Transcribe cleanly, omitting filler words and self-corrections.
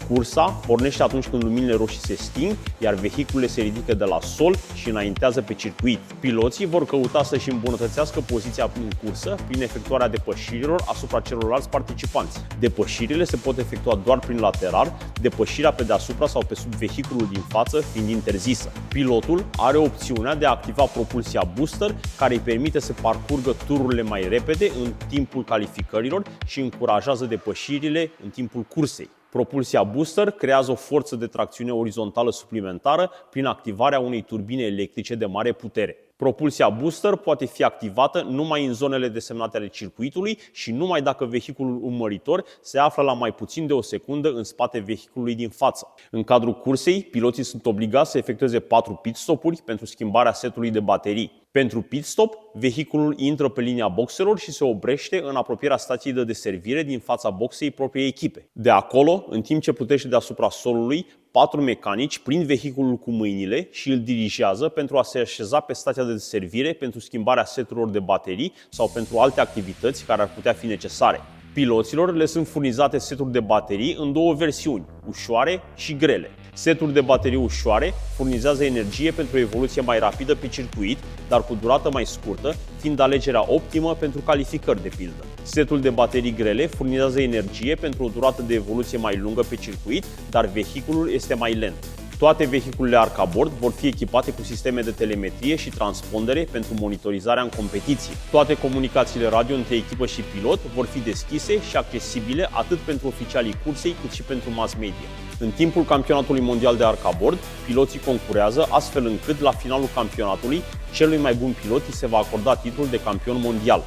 Cursa pornește atunci când luminile roșii se sting, iar vehiculele se ridică de la sol și înaintează pe circuit. Piloții vor căuta să-și îmbunătățească poziția în cursă prin efectuarea depășirilor asupra celorlalți participanți. Depășirile se pot efectua doar prin lateral, depășirea pe deasupra sau pe sub vehiculul din față fiind interzisă. Pilotul are opțiunea de a activa propulsia booster, care îi permite să parcurgă tururile mai repede în timpul calificărilor și încurajează depășirile în timpul cursei. Propulsia booster creează o forță de tracțiune orizontală suplimentară prin activarea unei turbine electrice de mare putere. Propulsia booster poate fi activată numai în zonele desemnate ale circuitului și numai dacă vehiculul urmăritor se află la mai puțin de o secundă în spate vehiculului din față. În cadrul cursei, piloții sunt obligați să efectueze 4 pit stop-uri pentru schimbarea setului de baterii. Pentru pit stop, vehiculul intră pe linia boxelor și se oprește în apropierea stației de deservire din fața boxei propriei echipe. De acolo, în timp ce plutește deasupra solului, 4 mecanici prind vehiculul cu mâinile și îl dirigează pentru a se așeza pe stația de deservire pentru schimbarea seturilor de baterii sau pentru alte activități care ar putea fi necesare. Piloților le sunt furnizate seturi de baterii în două versiuni, ușoare și grele. Seturi de baterii ușoare furnizează energie pentru o evoluție mai rapidă pe circuit, dar cu durată mai scurtă, fiind alegerea optimă pentru calificări de pildă. Setul de baterii grele furnizează energie pentru o durată de evoluție mai lungă pe circuit, dar vehiculul este mai lent. Toate vehiculele arcabord vor fi echipate cu sisteme de telemetrie și transpondere pentru monitorizarea în competiție. Toate comunicațiile radio între echipă și pilot vor fi deschise și accesibile atât pentru oficialii cursei cât și pentru mass media. În timpul campionatului mondial de arcabord, piloții concurează astfel încât la finalul campionatului celui mai bun pilot îi se va acorda titlul de campion mondial.